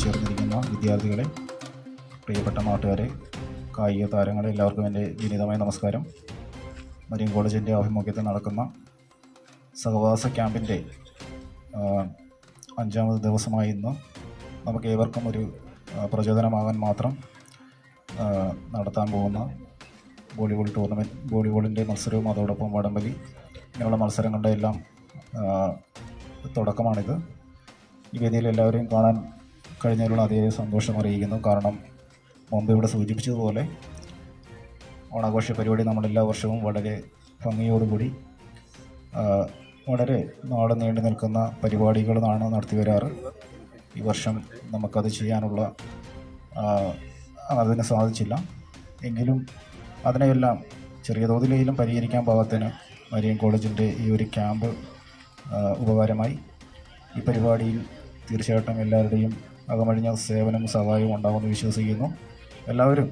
എത്തിച്ചേർന്നിരിക്കുന്ന വിദ്യാർത്ഥികളെ, പ്രിയപ്പെട്ട നാട്ടുകാരെ, കായിക താരങ്ങളെ, എല്ലാവർക്കും എൻ്റെ വിനീതമായ നമസ്കാരം. മരിയൻ കോളേജിൻ്റെ ആഭിമുഖ്യത്തിൽ നടക്കുന്ന സഹവാസ ക്യാമ്പിൻ്റെ 5ാമത് ദിവസമായ ഇന്ന് നമുക്ക് ഏവർക്കും ഒരു പ്രചോദനമാകാൻ മാത്രം നടത്താൻ പോകുന്ന വോളിബോൾ ടൂർണമെൻറ്റ്, വോളിബോളിൻ്റെ മത്സരവും അതോടൊപ്പം വടംവലി ഇങ്ങനെയുള്ള മത്സരങ്ങളുടെ എല്ലാം തുടക്കമാണിത്. ഈ വേദിയിൽ എല്ലാവരെയും കാണാൻ കഴിഞ്ഞതിലുള്ള അതേ സന്തോഷം അറിയിക്കുന്നു. കാരണം മുമ്പ് ഇവിടെ സൂചിപ്പിച്ചതുപോലെ ഓണാഘോഷ പരിപാടി നമ്മളെല്ലാ വർഷവും വളരെ ഭംഗിയോടുകൂടി വളരെ നാളെ നീണ്ടു നിൽക്കുന്ന പരിപാടികളാണ് നടത്തി വരാറ്. ഈ വർഷം നമുക്കത് ചെയ്യാനുള്ള അതിന് സാധിച്ചില്ല. എങ്കിലും അതിനെയെല്ലാം ചെറിയ തോതിലെങ്കിലും പരിഹരിക്കാൻ പാകത്തിന് മരിയൻ കോളേജിൻ്റെ ഈ ഒരു ക്യാമ്പ് ഉപകാരമായി. ഈ പരിപാടിയിൽ തീർച്ചയായിട്ടും എല്ലാവരുടെയും അകമഴിഞ്ഞ സേവനവും സഹായവും ഉണ്ടാകുമെന്ന് വിശ്വസിക്കുന്നു. എല്ലാവരും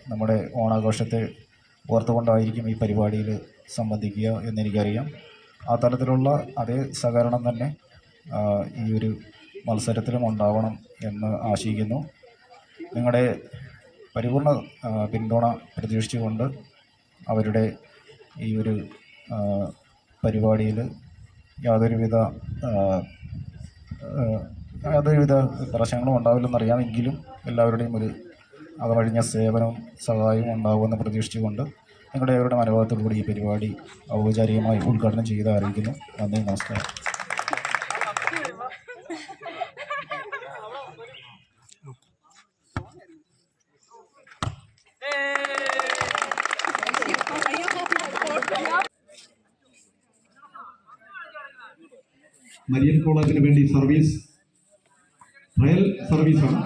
നമ്മുടെ ഓണാഘോഷത്തെ ഓർത്തുകൊണ്ടായിരിക്കും ഈ പരിപാടിയിൽ സംബന്ധിക്കുക എന്നെനിക്കറിയാം. ആ തലത്തിലുള്ള അതേ സഹകരണം തന്നെ ഈ ഒരു മത്സരത്തിലും ഉണ്ടാവണം എന്ന് ആശിക്കുന്നു. നിങ്ങളുടെ പരിപൂർണ പിന്തുണ പ്രതീക്ഷിച്ചുകൊണ്ട് അവരുടെ ഈ ഒരു പരിപാടിയിൽ യാതൊരുവിധ പ്രശ്നങ്ങളും ഉണ്ടാവില്ലെന്നറിയാം. എങ്കിലും എല്ലാവരുടെയും ഒരു അകമഴിഞ്ഞ സേവനവും സഹായവും ഉണ്ടാകുമെന്ന് പ്രതീക്ഷിച്ചുകൊണ്ട് നിങ്ങളുടെ അവരുടെ മനോഭാവത്തോടുകൂടി ഈ പരിപാടി ഔപചാരികമായി ഉദ്ഘാടനം ചെയ്ത് അറിയിക്കുന്നു. നന്ദി, നമസ്കാരം. മരിയൻ കോളേജിന് വേണ്ടി സർവീസ് ട്രയൽ സർവീസാണ്.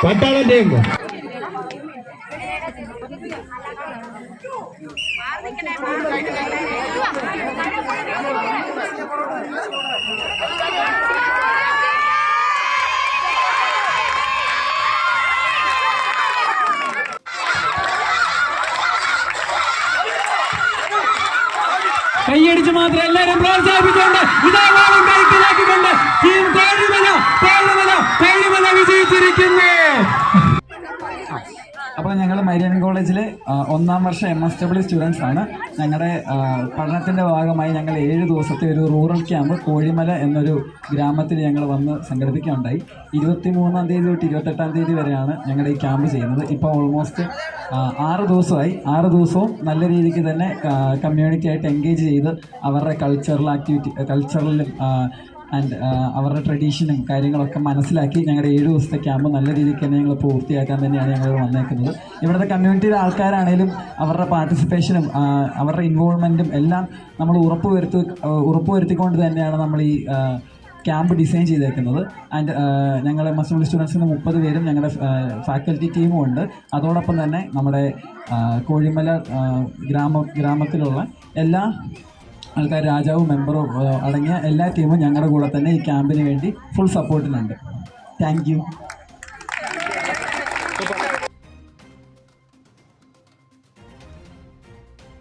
പട്ടാളം ടീം കൈയടിച്ച് മാത്രം എല്ലാവരും പ്രോത്സാഹിപ്പിച്ചുകൊണ്ട് ഇതാവാനും കൈക്കലാക്കിക്കൊണ്ട് ടീം കോഴിമല വിജയിച്ചിരിക്കുന്നു. അപ്പോൾ ഞങ്ങൾ മരിയൻ കോളേജിലെ 1ാം വർഷ MSW സ്റ്റുഡൻസ് ആണ്. ഞങ്ങളുടെ പഠനത്തിൻ്റെ ഭാഗമായി ഞങ്ങൾ 7 ദിവസത്തെ ഒരു റൂറൽ ക്യാമ്പ് കോഴിമല എന്നൊരു ഗ്രാമത്തിൽ ഞങ്ങൾ വന്ന് സംഘടിപ്പിക്കുകയുണ്ടായി. 23-ാം തീയതി തൊട്ട് 28-ാം തീയതി വരെയാണ് ഞങ്ങളുടെ ഈ ക്യാമ്പ് ചെയ്യുന്നത്. ഇപ്പോൾ ഓൾമോസ്റ്റ് 6 ദിവസമായി. 6 ദിവസവും നല്ല രീതിക്ക് തന്നെ കമ്മ്യൂണിറ്റി ആയിട്ട് എൻഗേജ് ചെയ്ത് അവരുടെ കൾച്ചറലും ആൻഡ് അവരുടെ ട്രഡീഷനും കാര്യങ്ങളൊക്കെ മനസ്സിലാക്കി ഞങ്ങളുടെ 7 ദിവസത്തെ ക്യാമ്പ് നല്ല രീതിക്ക് തന്നെ ഞങ്ങൾ പൂർത്തിയാക്കാൻ തന്നെയാണ് ഞങ്ങൾ വന്നേക്കുന്നത്. ഇവിടുത്തെ കമ്മ്യൂണിറ്റിയിലെ ആൾക്കാരാണേലും അവരുടെ പാർട്ടിസിപ്പേഷനും അവരുടെ ഇൻവോൾവ്മെൻറ്റും എല്ലാം നമ്മൾ ഉറപ്പുവരുത്തിക്കൊണ്ട് തന്നെയാണ് നമ്മൾ ഈ ക്യാമ്പ് ഡിസൈൻ ചെയ്തേക്കുന്നത്. ആൻഡ് ഞങ്ങൾ MSW സ്റ്റുഡൻസിന് 30 പേരും ഞങ്ങളുടെ ഫാക്കൽറ്റി ടീമും ഉണ്ട്. അതോടൊപ്പം തന്നെ നമ്മുടെ കോഴിമല ഗ്രാമത്തിലുള്ള എല്ലാ ആൾക്കാർ, രാജാവും മെമ്പറും അടങ്ങിയ എല്ലാ ടീമും ഞങ്ങളുടെ കൂടെ തന്നെ ഈ ക്യാമ്പിന് വേണ്ടി ഫുൾ സപ്പോർട്ടിനുണ്ട്. Thank you.